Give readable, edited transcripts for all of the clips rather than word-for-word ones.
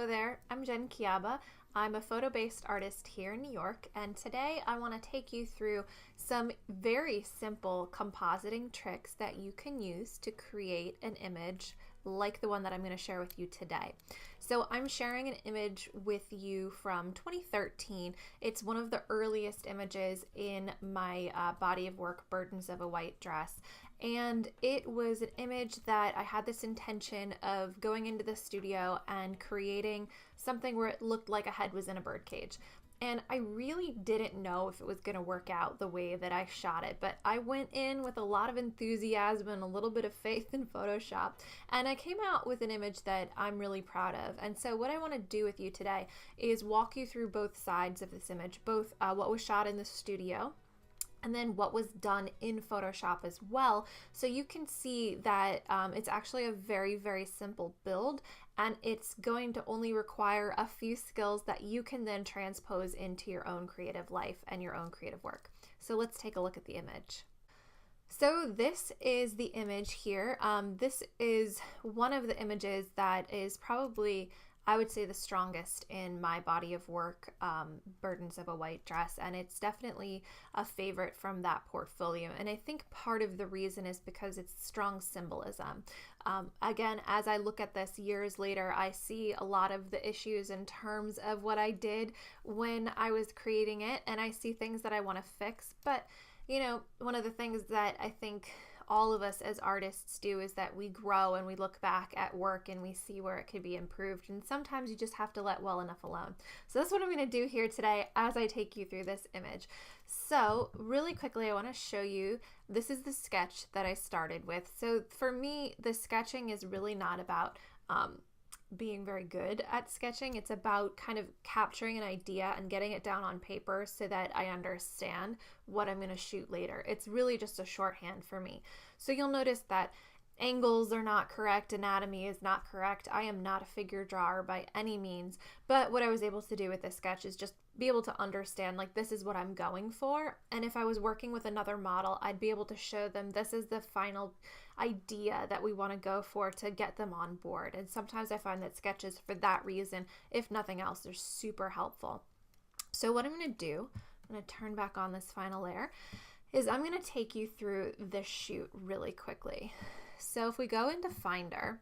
Hello there, I'm Jen Kiaba. I'm a photo-based artist here in New York, and today I want to take you through some very simple compositing tricks that you can use to create an image like the one that I'm going to share with you today. So I'm sharing an image with you from 2013. It's one of the earliest images in my body of work, Burdens of a White Dress. And it was an image that I had this intention of going into the studio and creating something where it looked like a head was in a birdcage. And I really didn't know if it was going to work out the way that I shot it, but I went in with a lot of enthusiasm and a little bit of faith in Photoshop, and I came out with an image that I'm really proud of. And so what I want to do with you today is walk you through both sides of this image, both what was shot in the studio and then what was done in Photoshop as well, so you can see that it's actually a very, very simple build, and it's going to only require a few skills that you can then transpose into your own creative life and your own creative work. So let's take a look at the image. So this is the image here. This is one of the images that is probably, I would say, the strongest in my body of work, Burdens of a White Dress, and it's definitely a favorite from that portfolio. And I think part of the reason is because it's strong symbolism. Again, as I look at this years later, I see a lot of the issues in terms of what I did when I was creating it, and I see things that I want to fix. But, you know, one of the things that I think all of us as artists do is that we grow and we look back at work and we see where it could be improved, and sometimes you just have to let well enough alone. So that's what I'm going to do here today as I take you through this image. So really quickly, I want to show you, this is the sketch that I started with. So for me, the sketching is really not about being very good at sketching. It's about kind of capturing an idea and getting it down on paper so that I understand what I'm going to shoot later. It's really just a shorthand for me. So you'll notice that angles are not correct, anatomy is not correct. I am not a figure drawer by any means, but what I was able to do with this sketch is just be able to understand, like, this is what I'm going for. And if I was working with another model, I'd be able to show them this is the final idea that we want to go for to get them on board. And sometimes I find that sketches, for that reason, if nothing else, are super helpful. So what I'm going to do, I'm going to turn back on this final layer, is I'm going to take you through this shoot really quickly. So if we go into Finder,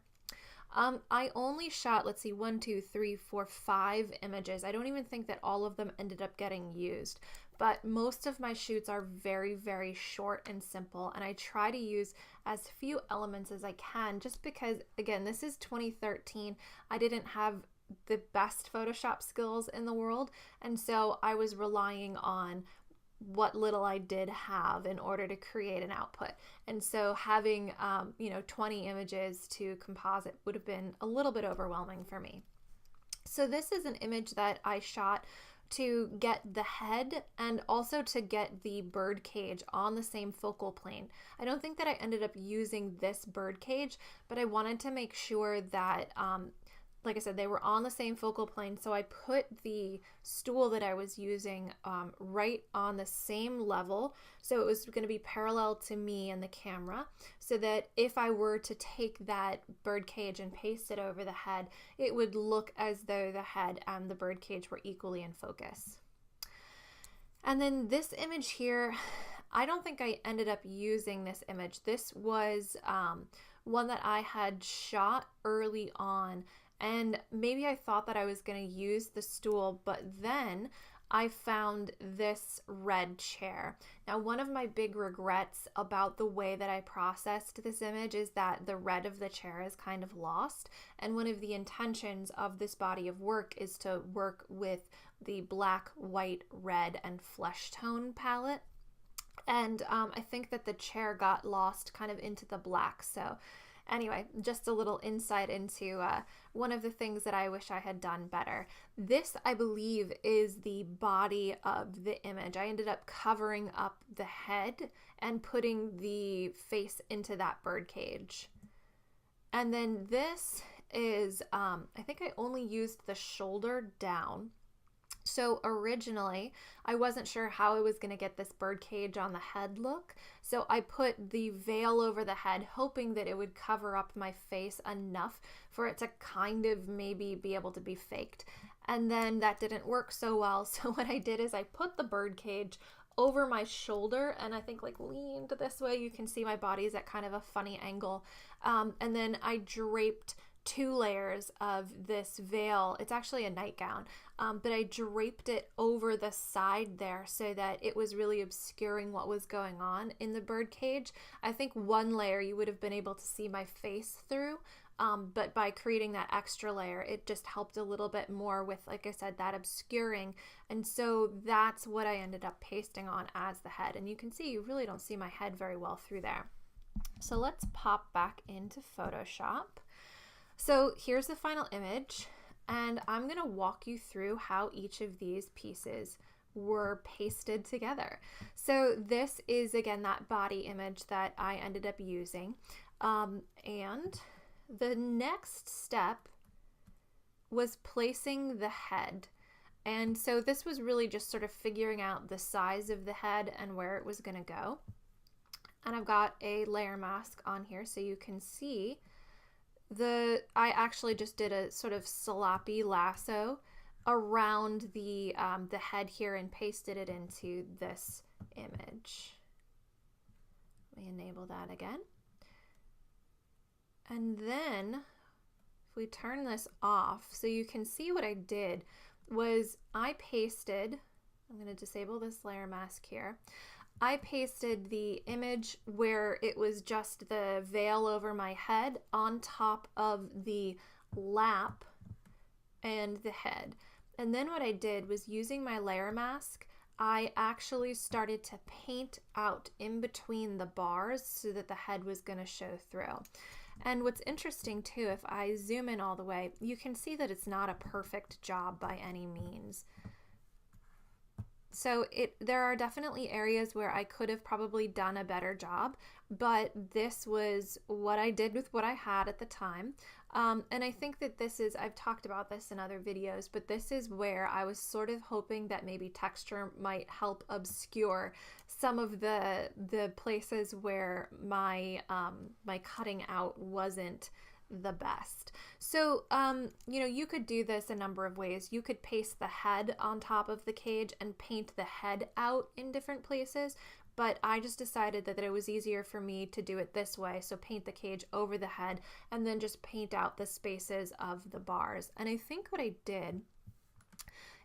I only shot, let's see, 1, 2, 3, 4, 5 images. I don't even think that all of them ended up getting used, but most of my shoots are very, very short and simple, and I try to use as few elements as I can, just because, again, this is 2013. I didn't have the best Photoshop skills in the world, and so I was relying on what little I did have in order to create an output. And so having 20 images to composite would have been a little bit overwhelming for me. So this is an image that I shot to get the head and also to get the bird cage on the same focal plane. I don't think that I ended up using this bird cage, but I wanted to make sure that like I said, they were on the same focal plane, so I put the stool that I was using right on the same level, so it was going to be parallel to me and the camera, so that if I were to take that bird cage and paste it over the head, it would look as though the head and the bird cage were equally in focus. And then this image here, I don't think I ended up using this image. This was one that I had shot early on, and maybe I thought that I was going to use the stool, but then I found this red chair. Now, one of my big regrets about the way that I processed this image is that the red of the chair is kind of lost, and one of the intentions of this body of work is to work with the black, white, red, and flesh tone palette. And I think that the chair got lost kind of into the black. So anyway, just a little insight into one of the things that I wish I had done better. This, I believe, is the body of the image. I ended up covering up the head and putting the face into that bird cage. And then this is, I think I only used the shoulder down. So originally, I wasn't sure how I was going to get this bird cage on the head look. So I put the veil over the head, hoping that it would cover up my face enough for it to kind of maybe be able to be faked. And then that didn't work so well. So what I did is I put the bird cage over my shoulder and I think like leaned this way. You can see my body is at kind of a funny angle. And then I draped 2 layers of this veil. It's actually a nightgown, but I draped it over the side there so that it was really obscuring what was going on in the bird cage. I think 1 layer you would have been able to see my face through, but by creating that extra layer, it just helped a little bit more with, like I said, that obscuring. And so that's what I ended up pasting on as the head. And you can see you really don't see my head very well through there. So let's pop back into Photoshop. So here's the final image, and I'm going to walk you through how each of these pieces were pasted together. So this is, again, that body image that I ended up using. And the next step was placing the head. And so this was really just sort of figuring out the size of the head and where it was going to go. And I've got a layer mask on here so you can see I actually just did a sort of sloppy lasso around the head here and pasted it into this image. Let me enable that again. And then if we turn this off, so you can see what I did was I pasted, I'm going to disable this layer mask here. I pasted the image where it was just the veil over my head on top of the lap and the head. And then what I did was, using my layer mask, I actually started to paint out in between the bars so that the head was going to show through. And what's interesting too, if I zoom in all the way, you can see that it's not a perfect job by any means. So there are definitely areas where I could have probably done a better job, but this was what I did with what I had at the time. And I think that this is, I've talked about this in other videos, but this is where I was sort of hoping that maybe texture might help obscure some of the places where my cutting out wasn't the best. So, you could do this a number of ways. You could paste the head on top of the cage and paint the head out in different places, but I just decided that it was easier for me to do it this way. So paint the cage over the head and then just paint out the spaces of the bars. And I think what I did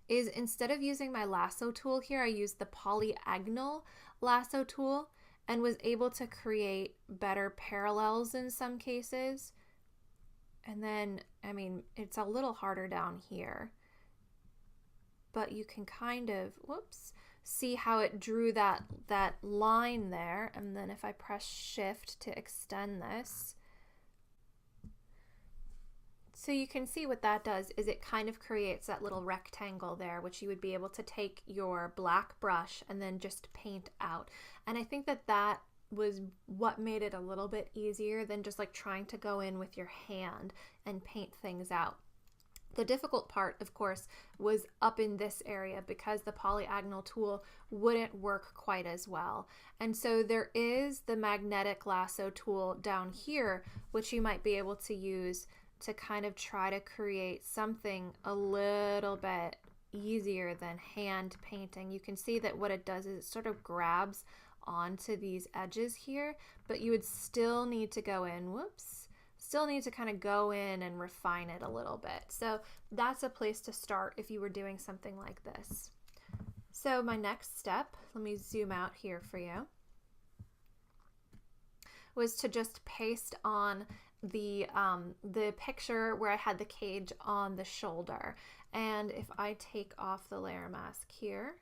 is, instead of using my lasso tool here, I used the polyagonal lasso tool and was able to create better parallels in some cases. And then, I mean, it's a little harder down here, but you can kind of, see how it drew that line there. And then if I press Shift to extend this, so you can see what that does is it kind of creates that little rectangle there, which you would be able to take your black brush and then just paint out. And I think that was what made it a little bit easier than just like trying to go in with your hand and paint things out. The difficult part, of course, was up in this area because the polyagonal tool wouldn't work quite as well. And so there is the magnetic lasso tool down here, which you might be able to use to kind of try to create something a little bit easier than hand painting. You can see that what it does is it sort of grabs onto these edges here, but you would still need to go in, still need to kind of go in and refine it a little bit. So that's a place to start if you were doing something like this. So my next step, let me zoom out here for you, was to just paste on the picture where I had the cage on the shoulder. And if I take off the layer mask here,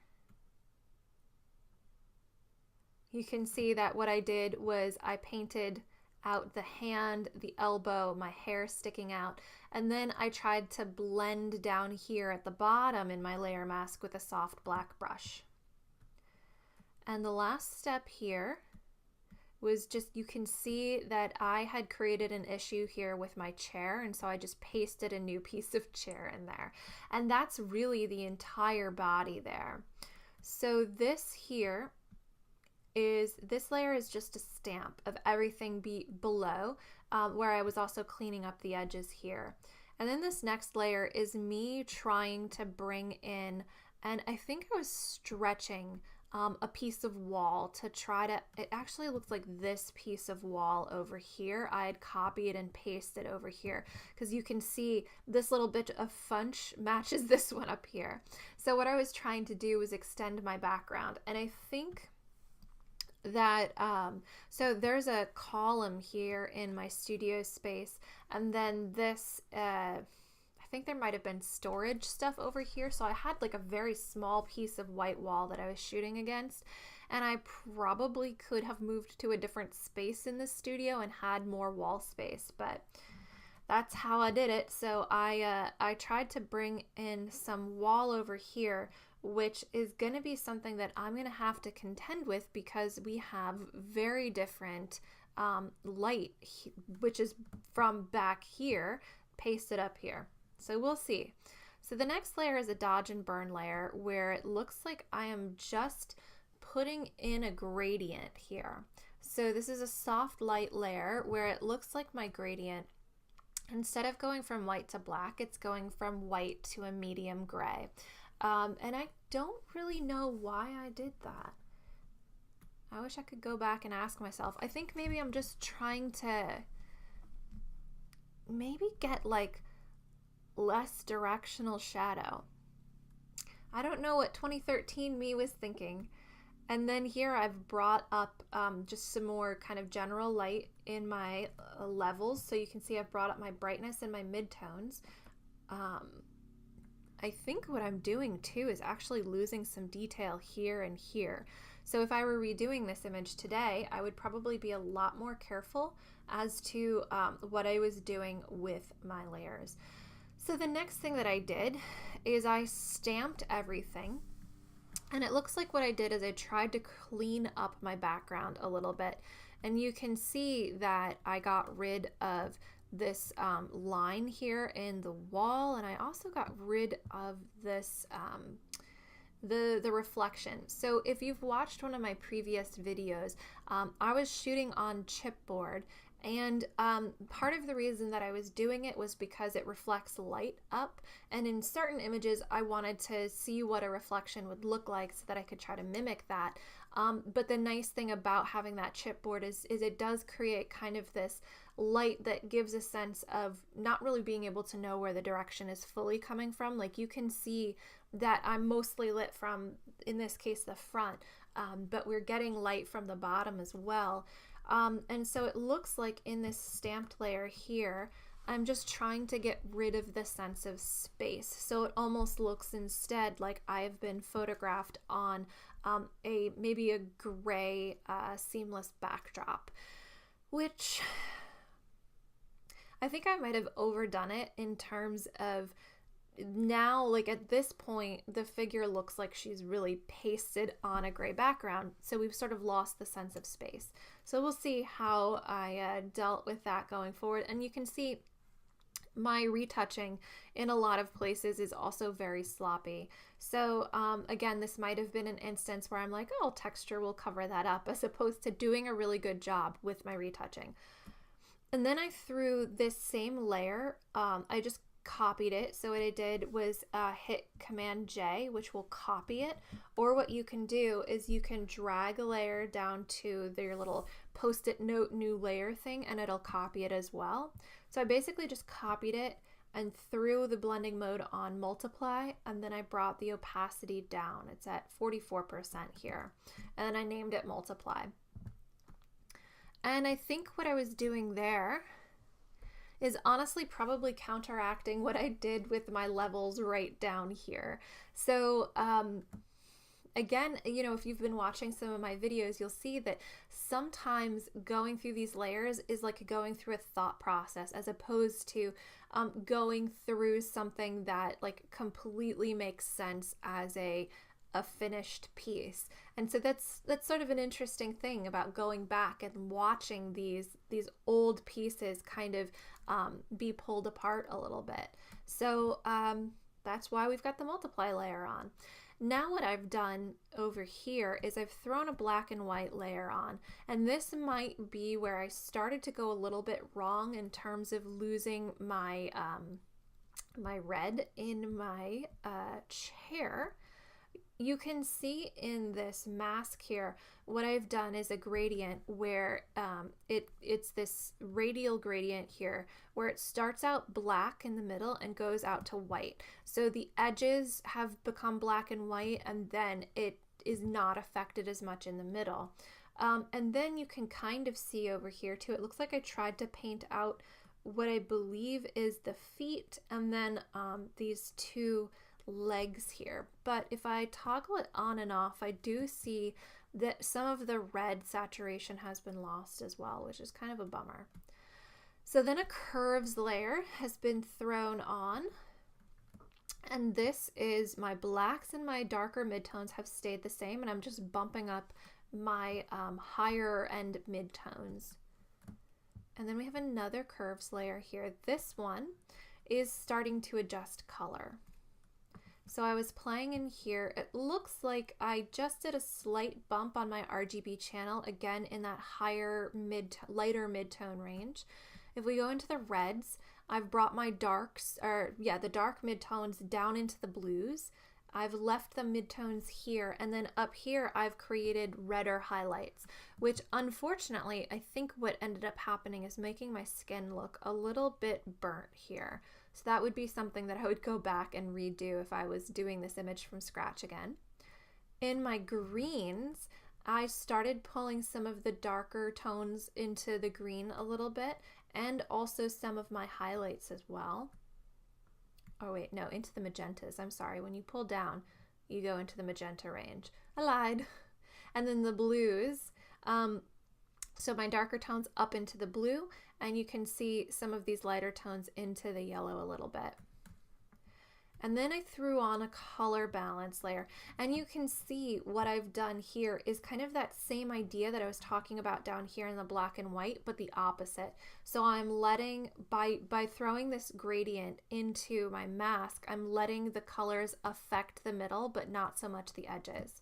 you can see that what I did was I painted out the hand, the elbow, my hair sticking out, and then I tried to blend down here at the bottom in my layer mask with a soft black brush. And the last step here was just, you can see that I had created an issue here with my chair, and so I just pasted a new piece of chair in there. And that's really the entire body there. So this layer is just a stamp of everything below, where I was also cleaning up the edges here. And then this next layer is me trying to bring in, and I think I was stretching a piece of wall to try to, it actually looks like this piece of wall over here. I had copied and pasted over here because you can see this little bit of funch matches this one up here. So what I was trying to do was extend my background, and I think that so there's a column here in my studio space, and then this I think there might have been storage stuff over here, so I had like a very small piece of white wall that I was shooting against, and I probably could have moved to a different space in the studio and had more wall space, but that's how I did it. So I tried to bring in some wall over here, which is going to be something that I'm going to have to contend with because we have very different light, which is from back here, pasted up here. So we'll see. So the next layer is a dodge and burn layer where it looks like I am just putting in a gradient here. So this is a soft light layer where it looks like my gradient, instead of going from white to black, it's going from white to a medium gray. And I don't really know why I did that. I wish I could go back and ask myself. I think maybe I'm just trying to maybe get like less directional shadow. I don't know what 2013 me was thinking. And then here I've brought up just some more kind of general light in my levels. So you can see I've brought up my brightness and my midtones. I think what I'm doing too is actually losing some detail here and here. So if I were redoing this image today, I would probably be a lot more careful as to what I was doing with my layers. So the next thing that I did is I stamped everything. And it looks like what I did is I tried to clean up my background a little bit. And you can see that I got rid of this line here in the wall, and I also got rid of this the reflection. So if you've watched one of my previous videos, I was shooting on chipboard, and part of the reason that I was doing it was because it reflects light up, and in certain images I wanted to see what a reflection would look like so that I could try to mimic that. But the nice thing about having that chipboard is it does create kind of this light that gives a sense of not really being able to know where the direction is fully coming from. Like you can see that I'm mostly lit from, in this case, the front, but we're getting light from the bottom as well. And so it looks like in this stamped layer here, I'm just trying to get rid of the sense of space. So it almost looks instead like I've been photographed on maybe a gray seamless backdrop, which I think I might have overdone it in terms of now, like at this point, the figure looks like she's really pasted on a gray background. So we've sort of lost the sense of space. So we'll see how I dealt with that going forward. And you can see my retouching in a lot of places is also very sloppy. So again, this might have been an instance where I'm like, oh, texture will cover that up, as opposed to doing a really good job with my retouching. And then I threw this same layer, I just copied it. So what I did was hit Command J, which will copy it. Or what you can do is you can drag a layer down to your little post-it note new layer thing, and it'll copy it as well. So I basically just copied it and threw the blending mode on multiply, and then I brought the opacity down. It's at 44% here, and then I named it multiply. And I think what I was doing there is honestly probably counteracting what I did with my levels right down here. So again, you know, if you've been watching some of my videos, you'll see that sometimes going through these layers is like going through a thought process, as opposed to going through something that like completely makes sense as a a finished piece. And so that's sort of an interesting thing about going back and watching these old pieces kind of be pulled apart a little bit. So that's why we've got the multiply layer on. Now what I've done over here is I've thrown a black and white layer on, and this might be where I started to go a little bit wrong in terms of losing my my red in my chair. You can see in this mask here, what I've done is a gradient where it's this radial gradient here where it starts out black in the middle and goes out to white. So the edges have become black and white, and then it is not affected as much in the middle. And then you can kind of see over here too, it looks like I tried to paint out what I believe is the feet and then these two legs here. But if I toggle it on and off, I do see that some of the red saturation has been lost as well, which is kind of a bummer. So then a curves layer has been thrown on, and this is my blacks and my darker midtones have stayed the same, and I'm just bumping up my higher end midtones. And then we have another curves layer here. This one is starting to adjust color. So I was playing in here. It looks like I just did a slight bump on my RGB channel, again in that higher lighter mid-tone range. If we go into the reds, I've brought my darks, the dark mid-tones down into the blues. I've left the midtones here, and then up here I've created redder highlights, which unfortunately I think what ended up happening is making my skin look a little bit burnt here. So that would be something that I would go back and redo if I was doing this image from scratch again. In my greens, I started pulling some of the darker tones into the green a little bit, and also some of my highlights as well. Oh wait, no, into the magentas. I'm sorry, when you pull down, you go into the magenta range. I lied. And then the blues, so my darker tones up into the blue, and you can see some of these lighter tones into the yellow a little bit. And then I threw on a color balance layer, and you can see what I've done here is kind of that same idea that I was talking about down here in the black and white, but the opposite. So I'm letting, by throwing this gradient into my mask, I'm letting the colors affect the middle, but not so much the edges.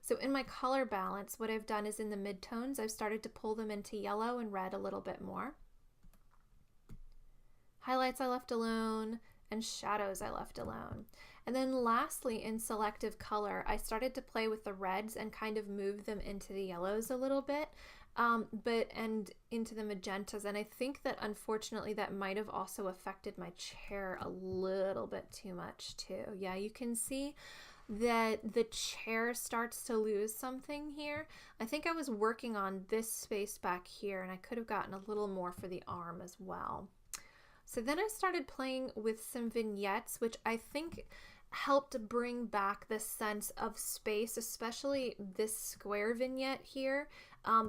So in my color balance, what I've done is in the midtones, I've started to pull them into yellow and red a little bit more. Highlights I left alone, and shadows I left alone. And then lastly, in selective color, I started to play with the reds and kind of move them into the yellows a little bit, and into the magentas. And I think that unfortunately that might have also affected my chair a little bit too much too. Yeah, you can see that the chair starts to lose something here. I think I was working on this space back here, and I could have gotten a little more for the arm as well. So then I started playing with some vignettes, which I think helped bring back the sense of space, especially this square vignette here.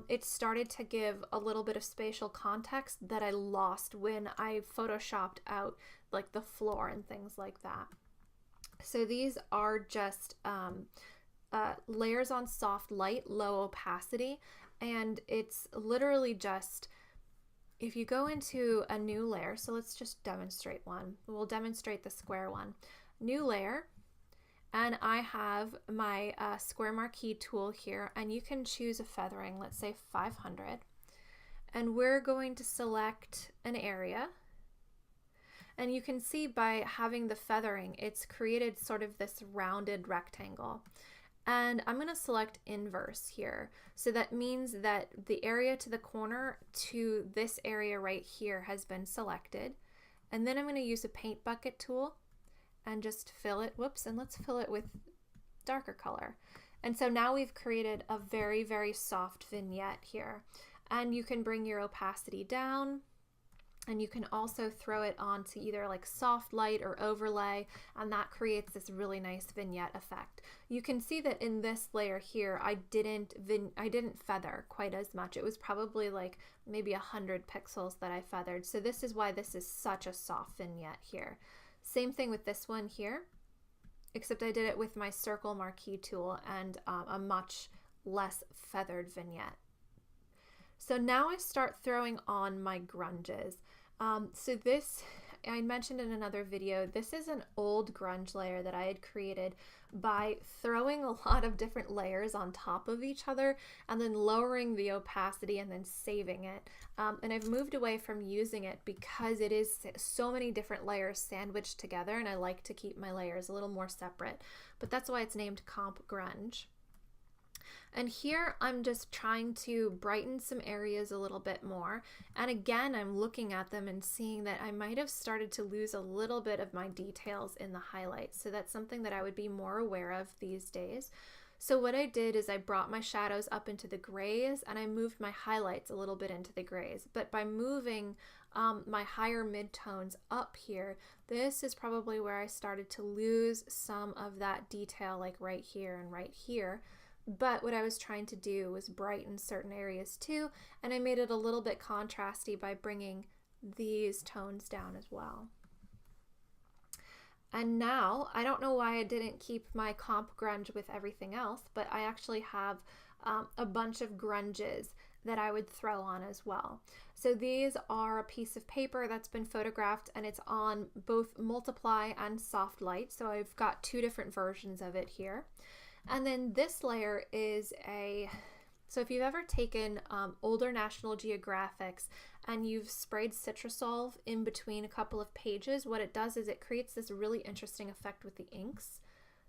It started to give a little bit of spatial context that I lost when I photoshopped out like the floor and things like that. So these are just layers on soft light, low opacity, and it's literally just, if you go into a new layer, so let's just demonstrate one. We'll demonstrate the square one. New layer, and I have my square marquee tool here, and you can choose a feathering, let's say 500, and we're going to select an area. And you can see by having the feathering, it's created sort of this rounded rectangle. And I'm going to select inverse here. So that means that the area to the corner to this area right here has been selected. And then I'm going to use a paint bucket tool and just fill it. Whoops, and let's fill it with darker color. And so now we've created a very, very soft vignette here. And you can bring your opacity down. And you can also throw it onto either like soft light or overlay, and that creates this really nice vignette effect. You can see that in this layer here, I didn't feather quite as much. It was probably like maybe 100 pixels that I feathered. So this is why this is such a soft vignette here. Same thing with this one here. except I did it with my circle marquee tool and a much less feathered vignette. So now I start throwing on my grunges. So this, I mentioned in another video, this is an old grunge layer that I had created by throwing a lot of different layers on top of each other and then lowering the opacity and then saving it. And I've moved away from using it because it is so many different layers sandwiched together, and I like to keep my layers a little more separate. But that's why it's named Comp Grunge. And here I'm just trying to brighten some areas a little bit more. And again, I'm looking at them and seeing that I might have started to lose a little bit of my details in the highlights. So that's something that I would be more aware of these days. So what I did is I brought my shadows up into the grays and I moved my highlights a little bit into the grays. But by moving my higher midtones up here, this is probably where I started to lose some of that detail, like right here and right here. But what I was trying to do was brighten certain areas too, and I made it a little bit contrasty by bringing these tones down as well. And now, I don't know why I didn't keep my comp grunge with everything else, but I actually have a bunch of grunges that I would throw on as well. So these are a piece of paper that's been photographed, and it's on both multiply and soft light. So I've got two different versions of it here. And then this layer is so if you've ever taken older National Geographics and you've sprayed Citrusol in between a couple of pages, what it does is it creates this really interesting effect with the inks.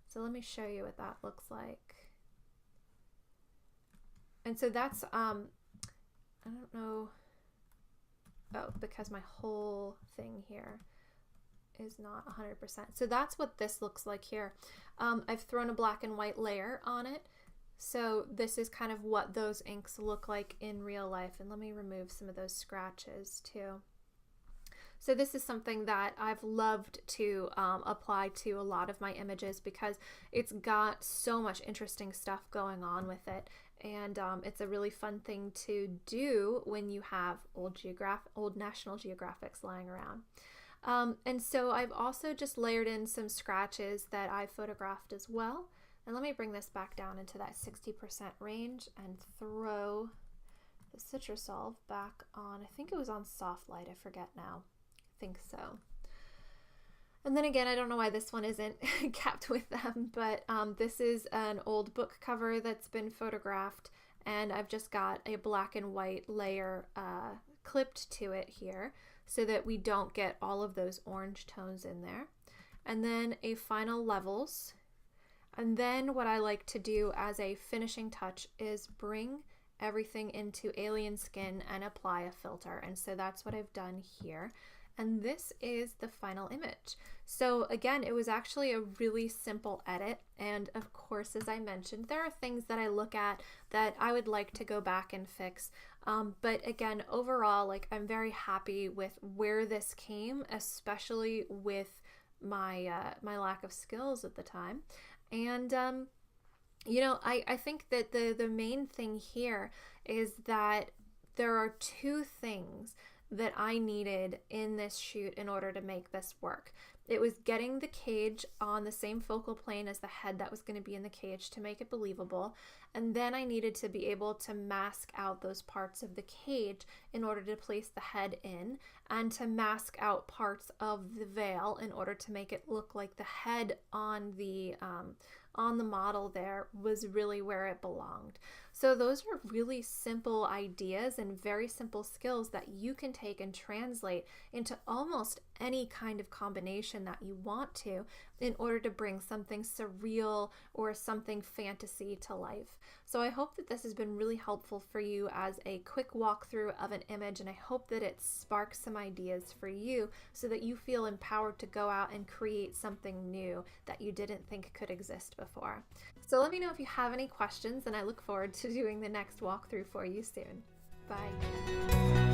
So let me show you what that looks like. And so that's, I don't know, oh, because my whole thing here is not 100%. So that's what this looks like here. I've thrown a black and white layer on it. So this is kind of what those inks look like in real life. And let me remove some of those scratches too. So this is something that I've loved to apply to a lot of my images because it's got so much interesting stuff going on with it. And it's a really fun thing to do when you have old National Geographics lying around. And so I've also just layered in some scratches that I photographed as well. And let me bring this back down into that 60% range and throw the Citrusol back on. I think it was on soft light. I forget now. I think so. And then again, I don't know why this one isn't kept with them, but this is an old book cover that's been photographed, and I've just got a black and white layer clipped to it here so that we don't get all of those orange tones in there. And then a final levels. And then what I like to do as a finishing touch is bring everything into alien skin and apply a filter. And so that's what I've done here. And this is the final image. So again, it was actually a really simple edit. And of course, as I mentioned, there are things that I look at that I would like to go back and fix. But again, overall, like, I'm very happy with where this came, especially with my my lack of skills at the time. And you know, I think that the main thing here is that there are two things that I needed in this shoot in order to make this work. It was getting the cage on the same focal plane as the head that was going to be in the cage to make it believable. And then I needed to be able to mask out those parts of the cage in order to place the head in, and to mask out parts of the veil in order to make it look like the head on the model there was really where it belonged. So those are really simple ideas and very simple skills that you can take and translate into almost any kind of combination that you want to in order to bring something surreal or something fantasy to life. So I hope that this has been really helpful for you as a quick walkthrough of an image, and I hope that it sparks some ideas for you so that you feel empowered to go out and create something new that you didn't think could exist before. So let me know if you have any questions, and I look forward to doing the next walkthrough for you soon. Bye.